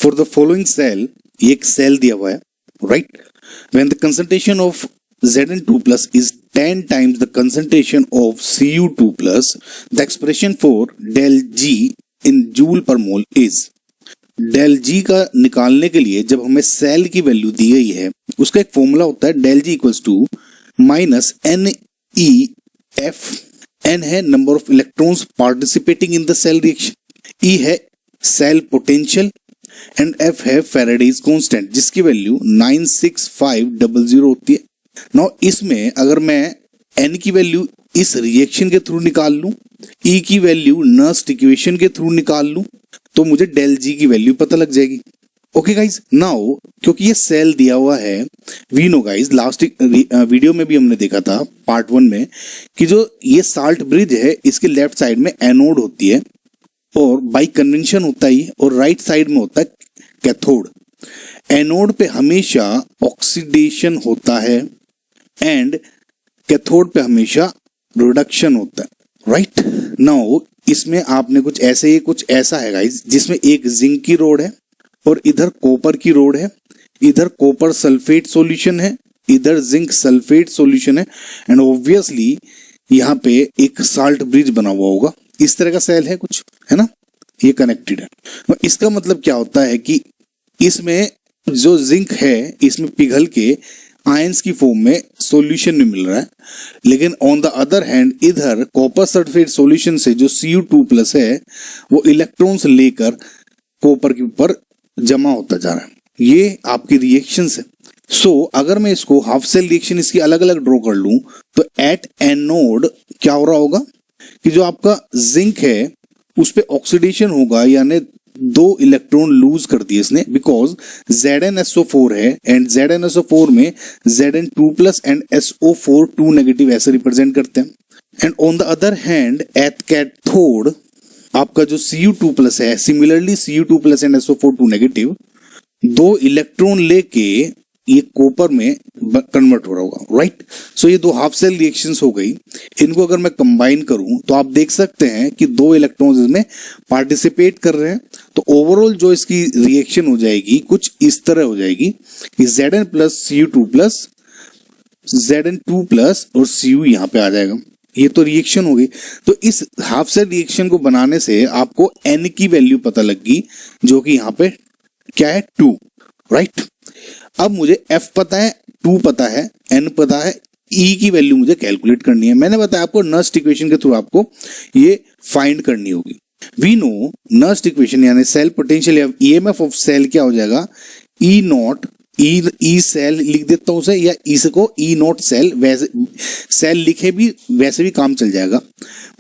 For the following cell, ये एक cell दिया हुआ है, right, when the concentration of Zn2 plus is 10 times the concentration of Cu2 plus, the expression for del G in joule per mole is। del G का निकालने के लिए जब हमें सेल की वैल्यू दी गई है, उसका एक फॉर्मूला होता है del G equals to minus NEF। N है number of electrons participating in the cell reaction, E है सेल पोटेंशियल एंड F है फैराडेज कांस्टेंट जिसकी वैल्यू 96500 होती है। नाउ इसमें अगर मैं N की वैल्यू इस रिएक्शन के थ्रू निकाल लूं, E की वैल्यू नर्स्ट इक्वेशन के थ्रू निकाल लूं, तो मुझे del G की वैल्यू पता लग जाएगी। ओके गाइज, नाउ क्योंकि ये सेल दिया हुआ है, we know guys, last video में भी हमने देखा था पार्ट 1 में कि जो ये साल्ट ब्रिज है इसके लेफ्ट साइड में एनोड होती है और बाई कन्वेंशन होता है, और राइट साइड में होता है कैथोड। एनोड पे हमेशा ऑक्सीडेशन होता है एंड कैथोड पे हमेशा रिडक्शन होता है, राइट। नाउ इसमें आपने कुछ ऐसा है गाइज, जिसमें एक जिंक की रोड है और इधर कॉपर की रोड है, इधर कॉपर सल्फेट सॉल्यूशन है, इधर जिंक सल्फेट सॉल्यूशन है, एंड ऑब्वियसली यहाँ पे एक साल्ट ब्रिज बना हुआ होगा। इस तरह का सेल है कुछ, है ना, ये कनेक्टेड है। इसका मतलब क्या होता है कि इसमें जो जिंक है इसमें पिघल के आयंस की फॉर्म में सॉल्यूशन में मिल रहा है, लेकिन ऑन द अदर हैंड इधर कॉपर सल्फेट सॉल्यूशन से जो Cu2+ है वो इलेक्ट्रॉन्स लेकर कॉपर के ऊपर जमा होता जा रहा है। ये आपकी रिएक्शंस है। सो अगर मैं इसको हाफ सेल रिएक्शन इसकी अलग अलग ड्रॉ कर लूं तो एट एनोड क्या हो रहा होगा कि जो आपका जिंक है उस पे ऑक्सीडेशन होगा, यानी 2 इलेक्ट्रॉन लूज कर दिए इसने, बिकॉज ZnSO4 है एंड ZnSO4 में Zn2+ एंड SO4 2 नेगेटिव ऐसे रिप्रेजेंट करते हैं। And on the other hand at cathode आपका जो Cu2+ है, similarly Cu2+ and SO4 2 negative 2 electron लेके ये कॉपर में कन्वर्ट हो रहा होगा, राइट। सो ये 2 हाफ सेल रिएक्शंस हो गई। इनको अगर मैं कंबाइन करूं तो आप देख सकते हैं कि 2 इलेक्ट्रॉन्स इसमें पार्टिसिपेट कर रहे हैं, तो ओवरऑल जो इसकी रिएक्शन हो जाएगी कुछ इस तरह हो जाएगी कि Zn प्लस Cu2+ Zn2+ और Cu यहाँ पे आ जाएगा। ये तो रिएक्शन हो गई। तो इस हाफ सेल रिएक्शन को बनाने से आपको N की वैल्यू पता लग गई, जो कि यहाँ पे क्या है 2, राइट। अब मुझे F पता है, 2 पता है, N पता है, E की वैल्यू मुझे कैलकुलेट करनी है। मैंने बताया आपको नर्स्ट इक्वेशन के थ्रू आपको ये फाइंड करनी होगी। वी नो नर्स्ट इक्वेशन यानी सेल पोटेंशियल या EMF ऑफ सेल क्या हो जाएगा, E0 E सेल लिख देता हूं उसे, या इसको E0 सेल, वैसे सेल लिखे भी वैसे भी काम चल जाएगा,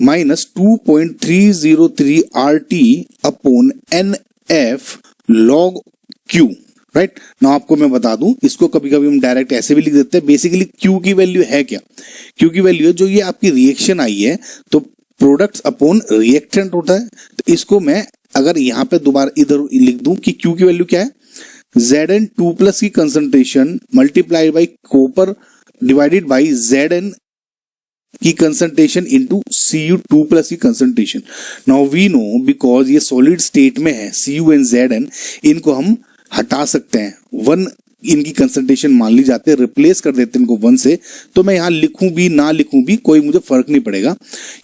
minus 2.303 RT upon NF log Q, right. ना आपको मैं बता दूं, इसको कभी कभी हम डायरेक्ट ऐसे भी लिख देते हैं। बेसिकली Q की वैल्यू है क्या, Q की वैल्यू है जो ये आपकी रिएक्शन आई है, तो प्रोडक्ट्स अपॉन रिएक्टेंट होता है। तो इसको मैं अगर यहाँ पे दोबारा इधर लिख दूं कि Q की वैल्यू क्या है, Zn2+ की concentration multiplied by copper divided by Zn की कंसंट्रेशन इनटू Cu2+ की concentration. Now we know because ये सॉलिड स्टेट में है, Cu एंड Zn इनको हम हटा सकते हैं, 1 इनकी कंसंट्रेशन मान ली जाती है, रिप्लेस कर देते हैं इनको 1 से। तो मैं यहाँ लिखूं भी ना लिखूं भी कोई मुझे फर्क नहीं पड़ेगा,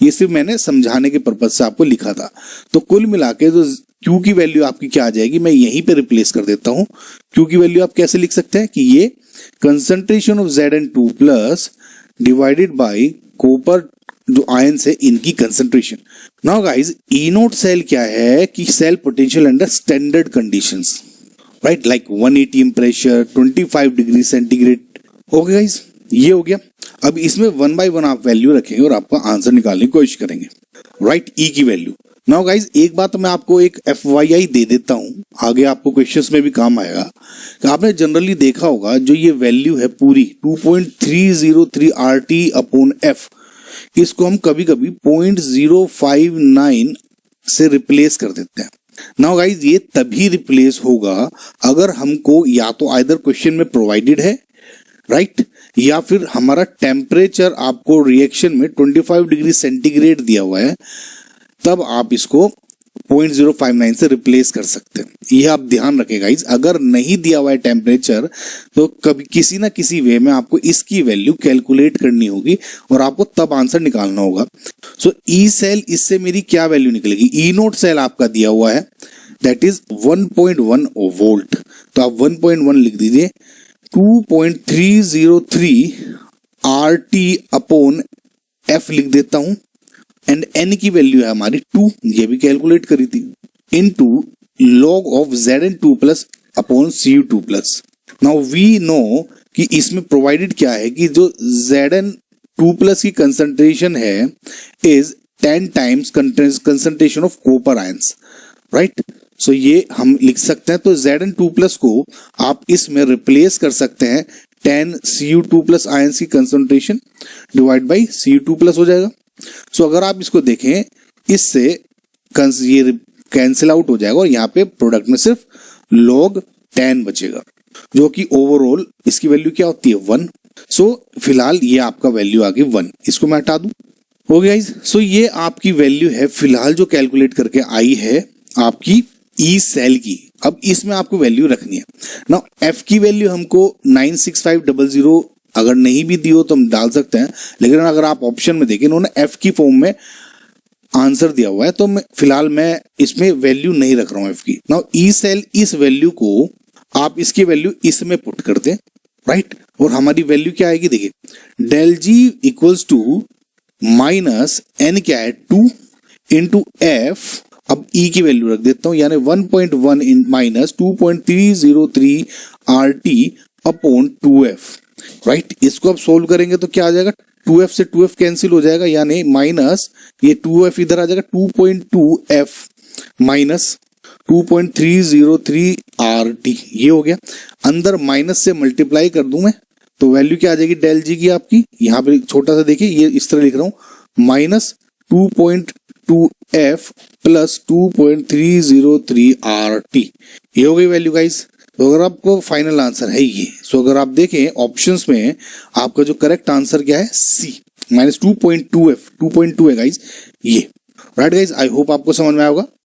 ये सिर्फ मैंने समझाने के पर्पज से आपको लिखा था। तो कुल मिला के जो Q की वैल्यू आपकी क्या आ जाएगी, मैं यहीं पे रिप्लेस कर देता हूं। Q की वैल्यू आप कैसे लिख सकते हैं कि ये concentration of Zn2+ divided by copper जो आयन से इनकी concentration. Now guys E0 cell क्या है कि cell potential under standard conditions, right, like 180 pressure, 25 degree centigrade. Okay guys, ये हो गया। अब इसमें 1 by 1 आप वैल्यू रखेंगे और आपका आंसर निकालने की कोशिश करेंगे, राइट, E की वैल्यू। नाउ गाइस एक बात मैं आपको एक FYI दे देता हूं, आगे आपको क्वेश्चंस में भी काम आएगा। कि आपने जनरली देखा होगा जो ये वैल्यू है पूरी 2.303 RT अपॉन F, इसको हम कभी कभी 0.059 से रिप्लेस कर देते हैं। नाउ गाइज ये तभी रिप्लेस होगा अगर हमको या तो आइदर क्वेश्चन में प्रोवाइडेड है, राइट, या फिर हमारा टेम्परेचर आपको रिएक्शन में 25 डिग्री सेंटीग्रेड दिया हुआ है, तब आप इसको 0.059 से रिप्लेस कर सकते हैं। ये आप ध्यान रखें गाइस, अगर नहीं दिया हुआ है टेम्परेचर तो कभी किसी ना किसी वे में आपको इसकी वैल्यू कैलकुलेट करनी होगी और आपको तब आंसर निकालना होगा। सो ई सेल, इससे मेरी क्या वैल्यू निकलेगी? ई नोट सेल आपका दिया हुआ है दैट इज 1.1 वोल्ट, तो आप 1.1 लिख दीजिए। 2.303 RT अपॉन F लिख देता हूं एंड n की वैल्यू है हमारी 2, ये भी कैलकुलेट करी थी, into log of Zn2 plus upon Cu2 plus. Now we know कि इसमें प्रोवाइडेड क्या है कि जो Zn2 प्लस की कंसंट्रेशन है is 10 times concentration of copper ions, right. So ये हम लिख सकते हैं, तो Zn2 प्लस को आप इसमें रिप्लेस कर सकते हैं 10 Cu2 प्लस आयंस की concentration divide by Cu2 plus हो जाएगा। सो अगर आप इसको देखें, इससे ये कैंसिल आउट हो जाएगा और यहाँ पे प्रोडक्ट में सिर्फ log 10 बचेगा, जो कि ओवरऑल इसकी वैल्यू क्या होती है 1। सो फिलहाल ये आपका वैल्यू आ गई 1, इसको मैं हटा दूं, हो गया गाइस। सो ये आपकी वैल्यू है फिलहाल जो कैलकुलेट करके आई है आपकी ई सेल की। अब इसमें आपको वैल्यू रखनी है ना। एफ की वैल्यू हमको 96500 अगर नहीं भी दी हो तो हम डाल सकते हैं, लेकिन अगर आप ऑप्शन में देखें इन्होंने एफ की फॉर्म में आंसर दिया हुआ है, तो फिलहाल मैं इसमें वैल्यू नहीं रख रहा हूं एफ की। नाउ ई सेल, इस वैल्यू को आप इसकी वैल्यू इसमें पुट कर दें, राइट, और हमारी वैल्यू क्या आएगी देखिए, del G equals to minus N क्या है 2 इंटू एफ। अब ई की वैल्यू रख देता हूं, यानी 1.1 in minus 2.303 RT upon 2F, right. इसको अब सोल्व करेंगे तो क्या आ जाएगा, 2F से 2F कैंसिल हो जाएगा, यानी माइनस ये 2F इधर आ जाएगा, 2.2F माइनस 2.303 RT, ये हो गया। अंदर माइनस से मल्टीप्लाई कर दूं मैं तो वैल्यू क्या आ जाएगी डेल जी की आपकी, यहाँ पे छोटा सा देखिए, ये इस तरह लिख रहा हूं, माइनस 2.2F प्लस 2.303 RT, ये हो गई वैल्यू गाइस। तो अगर आपको फाइनल आंसर है ये, सो अगर आप देखें ऑप्शंस में आपका जो करेक्ट आंसर क्या है सी, माइनस 2.2F, 2.2 है गाइस ये, राइट गाइस। आई होप आपको समझ में आएगा।